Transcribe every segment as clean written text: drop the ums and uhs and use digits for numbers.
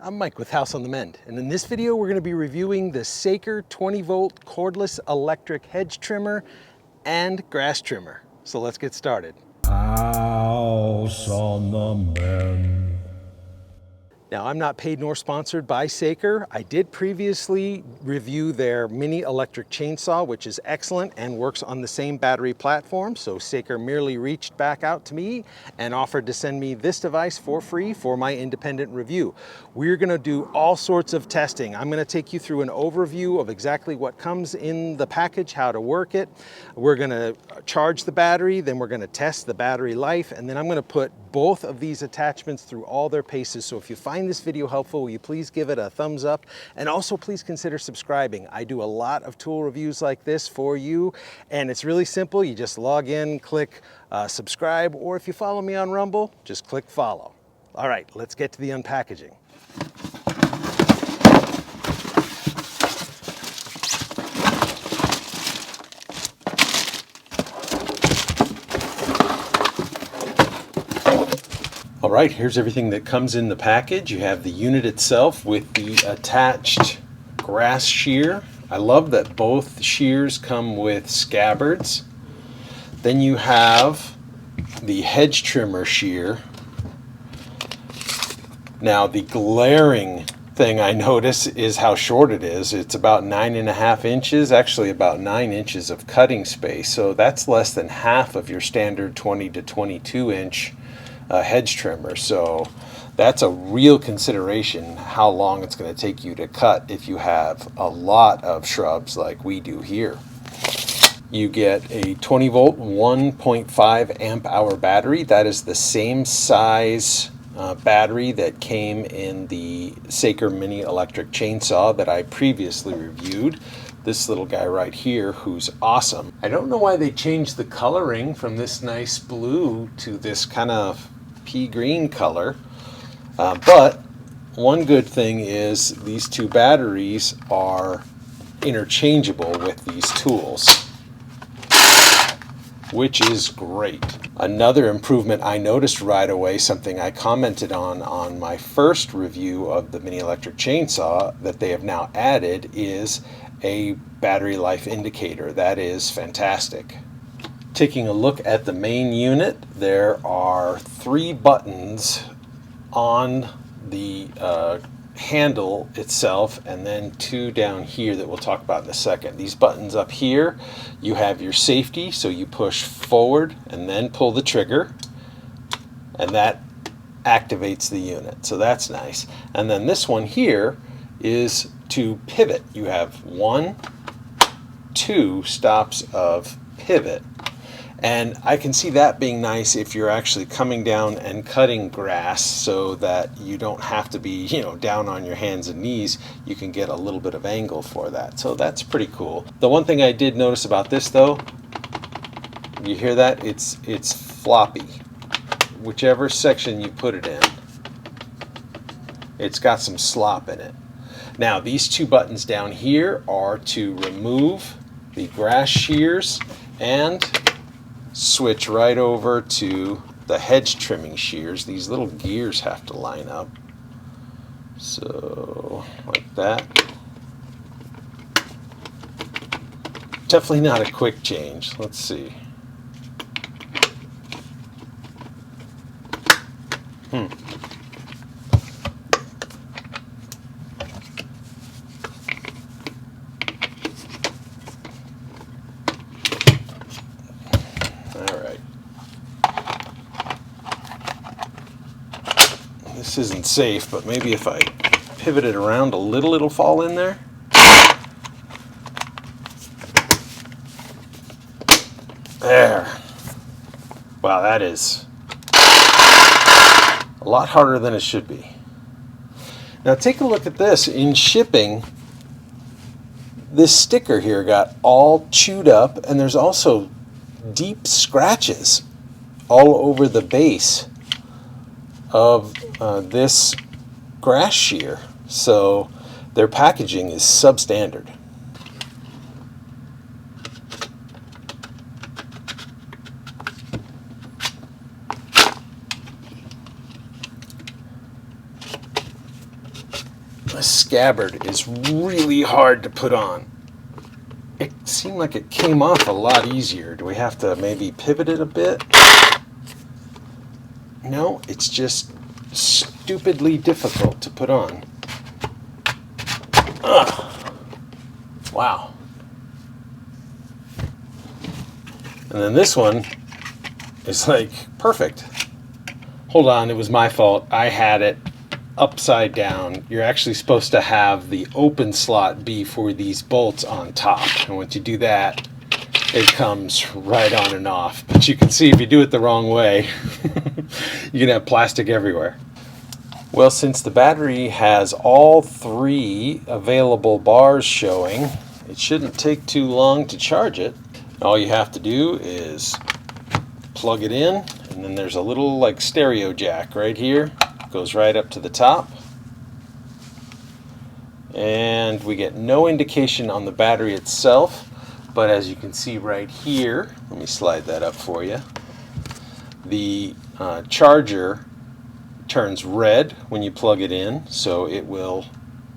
I'm Mike with House on the Mend, and in this video we're going to be reviewing the Saker 20-volt cordless electric hedge trimmer and grass trimmer. So let's get started. House on the Mend. Now, I'm not paid nor sponsored by Saker. I did previously review their mini electric chainsaw, which is excellent and works on the same battery platform. So Saker merely reached back out to me and offered to send me this device for free for my independent review. We're gonna do all sorts of testing. I'm gonna take you through an overview of exactly what comes in the package, how to work it. We're gonna charge the battery, then we're gonna test the battery life, and then I'm gonna put both of these attachments through all their paces. So if you find this video helpful, will you please give it a thumbs up, and also please consider subscribing. I do a lot of tool reviews like this for you, and it's really simple. You just log in, click subscribe, or if you follow me on Rumble, just click follow. All right, let's get to the unpackaging. All right, here's everything that comes in the package. You have the unit itself with the attached grass shear. I love that both shears come with scabbards. Then you have the hedge trimmer shear. Now, the glaring thing I notice is how short it is. It's about 9.5 inches, actually about 9 inches of cutting space. So that's less than half of your standard 20 to 22 inch hedge trimmer. So that's a real consideration how long it's going to take you to cut if you have a lot of shrubs like we do here. You get a 20 volt 1.5 amp hour battery. That is the same size battery that came in the Saker mini electric chainsaw that I previously reviewed. This little guy right here, who's awesome. I don't know why they changed the coloring from this nice blue to this kind of pea green color, but one good thing is these two batteries are interchangeable with these tools, which is great. Another improvement I noticed right away, something I commented on my first review of the mini electric chainsaw that they have now added, is a battery life indicator. That is fantastic. Taking a look at the main unit, there are 3 buttons on the handle itself, and then 2 down here that we'll talk about in a second. These buttons up here, you have your safety, so you push forward and then pull the trigger, and that activates the unit, so that's nice. And then this one here is to pivot. You have 1, 2 stops of pivot. And I can see that being nice if you're actually coming down and cutting grass, so that you don't have to be, down on your hands and knees. You can get a little bit of angle for that. So that's pretty cool. The one thing I did notice about this though, you hear that? It's floppy. Whichever section you put it in, it's got some slop in it. Now, these 2 buttons down here are to remove the grass shears and switch right over to the hedge trimming shears. These little gears have to line up, so like that. Definitely not a quick change. Let's see. This isn't safe, but maybe if I pivot it around a little, it'll fall in there. There. Wow, that is a lot harder than it should be. Now take a look at this. In shipping, this sticker here got all chewed up, and there's also deep scratches all over the base of this grass shear. So their packaging is substandard. The scabbard is really hard to put on. It seemed like it came off a lot easier. Do we have to maybe pivot it a bit? No, it's just stupidly difficult to put on. Ugh. Wow. And then this one is like perfect. Hold on, it was my fault. I had it upside down. You're actually supposed to have the open slot be for these bolts on top. And once you do that, it comes right on and off. But you can see if you do it the wrong way, you can have plastic everywhere. Well, since the battery has all 3 available bars showing, it shouldn't take too long to charge it. All you have to do is plug it in, and then there's a little like stereo jack right here. Goes right up to the top. And we get no indication on the battery itself, but as you can see right here, let me slide that up for you. The charger turns red when you plug it in, so it will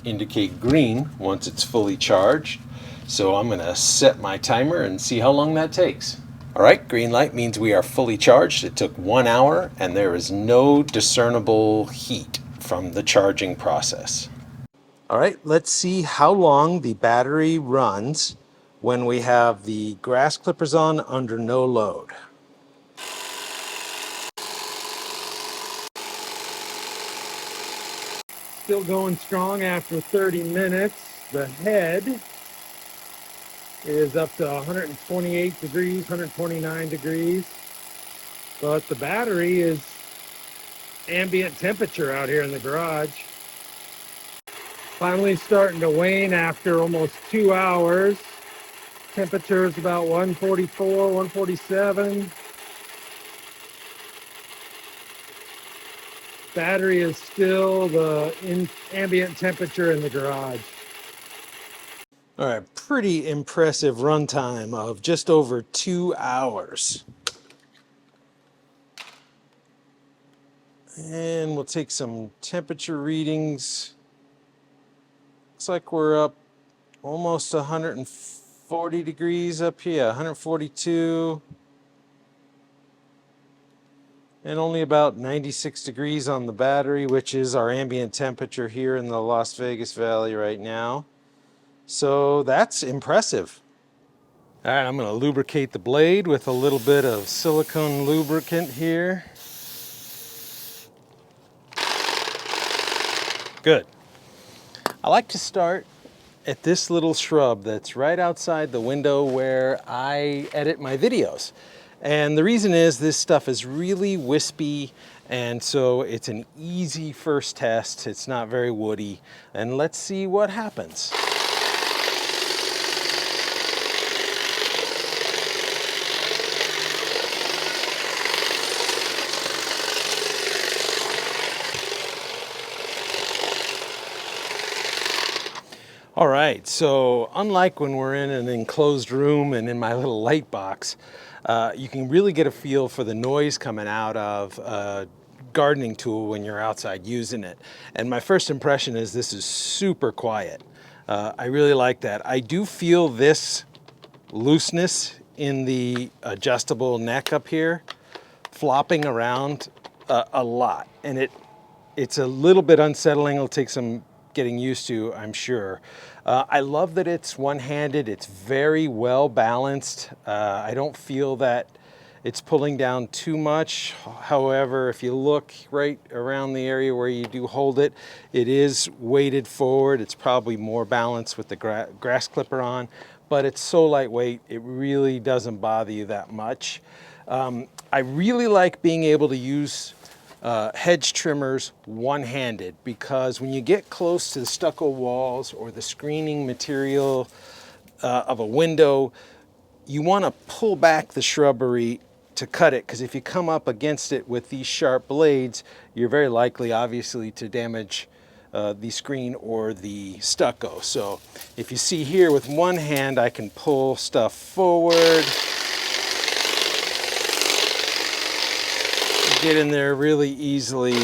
indicate green once it's fully charged. So I'm going to set my timer and see how long that takes. Alright, green light means we are fully charged. It took 1 hour and there is no discernible heat from the charging process. Alright, let's see how long the battery runs when we have the grass clippers on under no load. Still going strong after 30 minutes. The head is up to 128 degrees, 129 degrees. But the battery is ambient temperature out here in the garage. Finally starting to wane after almost 2 hours. Temperature is about 144, 147. Battery is still the ambient temperature in the garage. All right, pretty impressive runtime of just over 2 hours. And we'll take some temperature readings. Looks like we're up almost 140 degrees up here, 142. And only about 96 degrees on the battery, which is our ambient temperature here in the Las Vegas Valley right now. So that's impressive. All right, I'm going to lubricate the blade with a little bit of silicone lubricant here. Good. I like to start at this little shrub that's right outside the window where I edit my videos. And the reason is this stuff is really wispy, and so it's an easy first test. It's not very woody, and let's see what happens. All right, so unlike when we're in an enclosed room and in my little light box, you can really get a feel for the noise coming out of a gardening tool when you're outside using it. And my first impression is this is super quiet. I really like that. I do feel this looseness in the adjustable neck up here flopping around a lot, and it's a little bit unsettling. It'll take some getting used to, I'm sure. I love that it's one-handed. It's very well balanced. I don't feel that it's pulling down too much. However, if you look right around the area where you do hold it, it is weighted forward. It's probably more balanced with the grass clipper on, but it's so lightweight, it really doesn't bother you that much. I really like being able to use hedge trimmers one-handed, because when you get close to the stucco walls or the screening material of a window, you want to pull back the shrubbery to cut it, because if you come up against it with these sharp blades, you're very likely, obviously, to damage the screen or the stucco. So if you see here, with one hand I can pull stuff forward, get in there really easily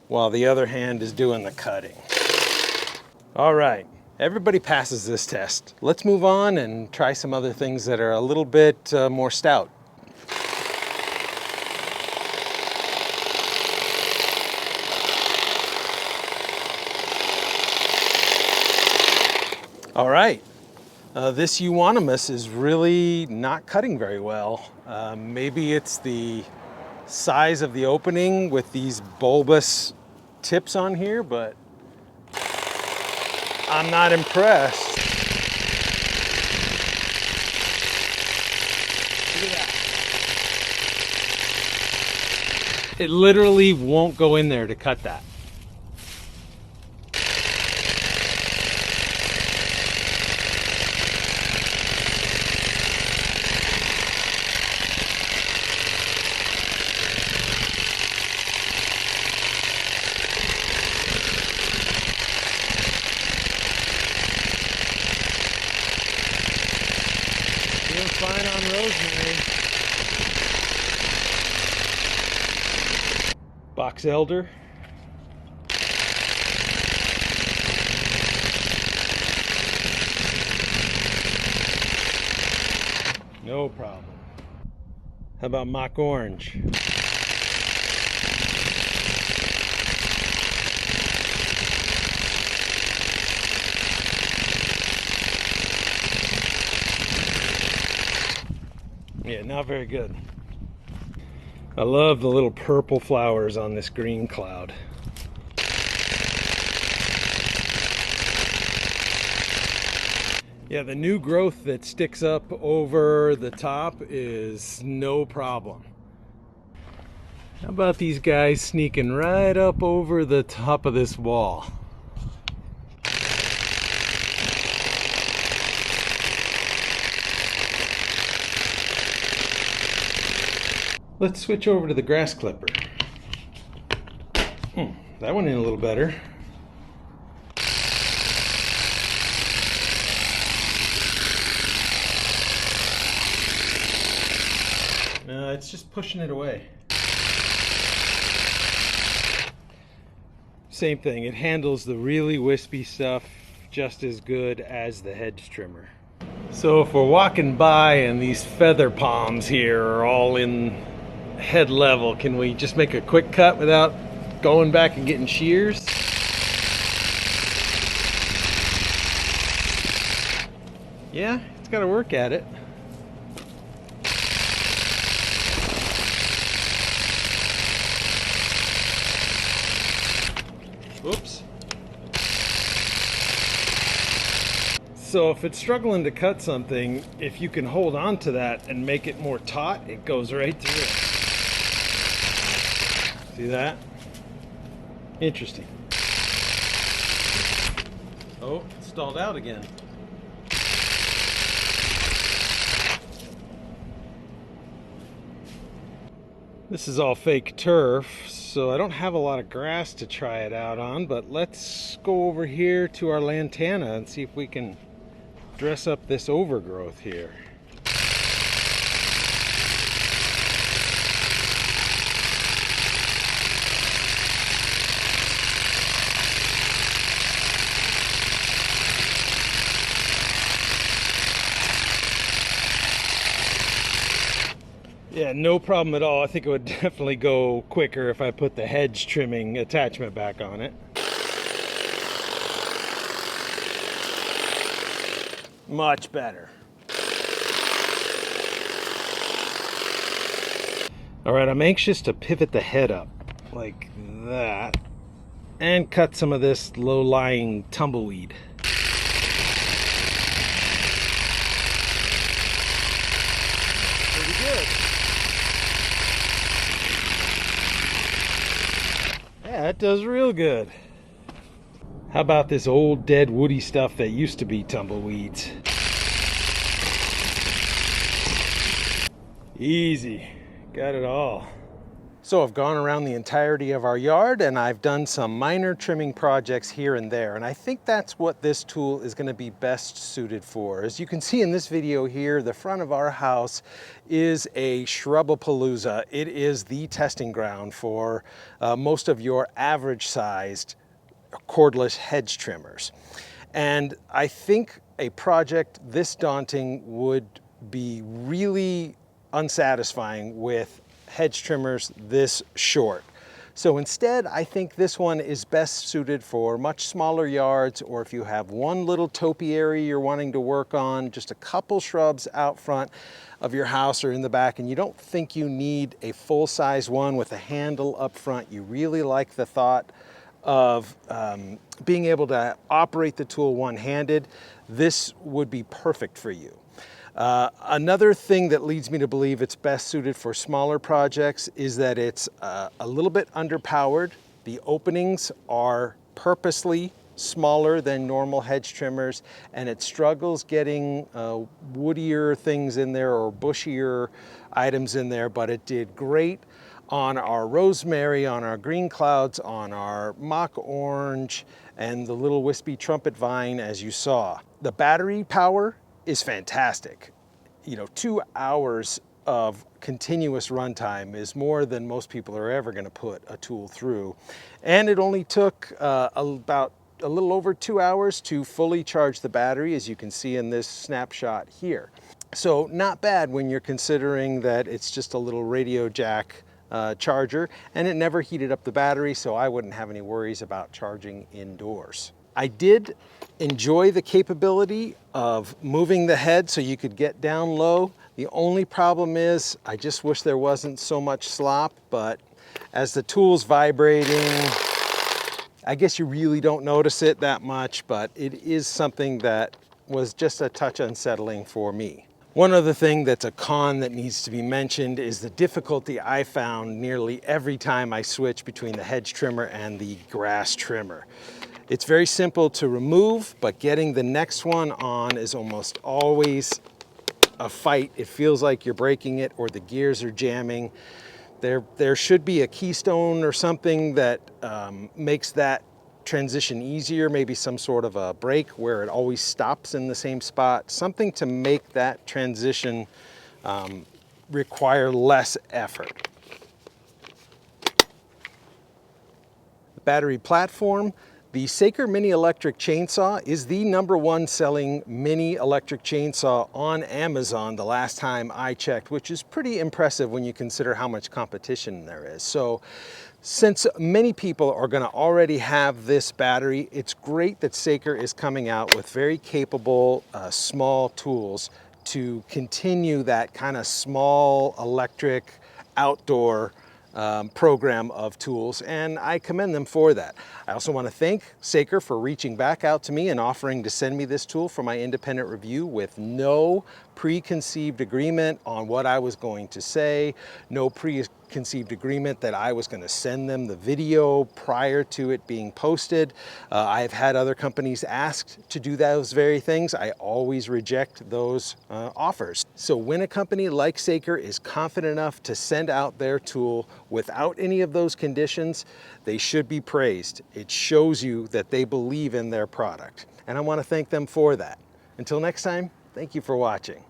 while the other hand is doing the cutting. All right, everybody passes this test. Let's move on and try some other things that are a little bit more stout. All right, this euonymus is really not cutting very well. Maybe it's the size of the opening with these bulbous tips on here, but I'm not impressed. Look at that. It literally won't go in there to cut that. Doing fine on rosemary. Box elder. No problem. How about mock orange? Yeah, not very good. I love the little purple flowers on this green cloud. Yeah, the new growth that sticks up over the top is no problem. How about these guys sneaking right up over the top of this wall? Let's switch over to the grass clipper. That went in a little better. It's just pushing it away. Same thing, it handles the really wispy stuff just as good as the hedge trimmer. So if we're walking by and these feather palms here are all in head level, can we just make a quick cut without going back and getting shears? Yeah, it's got to work at it. Whoops. So if it's struggling to cut something, if you can hold on to that and make it more taut, it goes right through it. See that? Interesting. Oh, it stalled out again. This is all fake turf, so I don't have a lot of grass to try it out on, but let's go over here to our lantana and see if we can dress up this overgrowth here. Yeah, no problem at all. I think it would definitely go quicker if I put the hedge trimming attachment back on it. Much better. All right, I'm anxious to pivot the head up like that and cut some of this low-lying tumbleweed. Pretty good. Yeah, that does real good. How about this old dead woody stuff that used to be tumbleweeds? Easy, got it all. So I've gone around the entirety of our yard and I've done some minor trimming projects here and there. And I think that's what this tool is going to be best suited for. As you can see in this video here, the front of our house is a shrubapalooza. It is the testing ground for most of your average sized cordless hedge trimmers. And I think a project this daunting would be really unsatisfying with hedge trimmers this short. So instead, I think this one is best suited for much smaller yards, or if you have one little topiary you're wanting to work on, just a couple shrubs out front of your house or in the back, and you don't think you need a full-size one with a handle up front. You really like the thought of being able to operate the tool one-handed. This would be perfect for you. Another thing that leads me to believe it's best suited for smaller projects is that it's a little bit underpowered. The openings are purposely smaller than normal hedge trimmers, and it struggles getting woodier things in there or bushier items in there, but it did great on our rosemary, on our green clouds, on our mock orange, and the little wispy trumpet vine, as you saw. The battery power is fantastic. You know, 2 hours of continuous runtime is more than most people are ever going to put a tool through. And it only took about a little over 2 hours to fully charge the battery, as you can see in this snapshot here. So not bad when you're considering that it's just a little radio jack charger, and it never heated up the battery, so I wouldn't have any worries about charging indoors. I did enjoy the capability of moving the head so you could get down low. The only problem is I just wish there wasn't so much slop, but as the tool's vibrating, I guess you really don't notice it that much, but it is something that was just a touch unsettling for me. One other thing that's a con that needs to be mentioned is the difficulty I found nearly every time I switch between the hedge trimmer and the grass trimmer. It's very simple to remove, but getting the next one on is almost always a fight. It feels like you're breaking it or the gears are jamming. There should be a keystone or something that makes that transition easier, maybe some sort of a brake where it always stops in the same spot, something to make that transition require less effort. The battery platform. The Saker Mini Electric Chainsaw is the #1 selling mini electric chainsaw on Amazon the last time I checked, which is pretty impressive when you consider how much competition there is. So since many people are going to already have this battery, it's great that Saker is coming out with very capable small tools to continue that kind of small electric outdoor program of tools, and I commend them for that. I also want to thank Saker for reaching back out to me and offering to send me this tool for my independent review with no preconceived agreement on what I was going to say, no preconceived agreement that I was going to send them the video prior to it being posted. I've had other companies ask to do those very things. I always reject those offers. So when a company like Saker is confident enough to send out their tool without any of those conditions, they should be praised. It shows you that they believe in their product, and I want to thank them for that. Until next time, thank you for watching.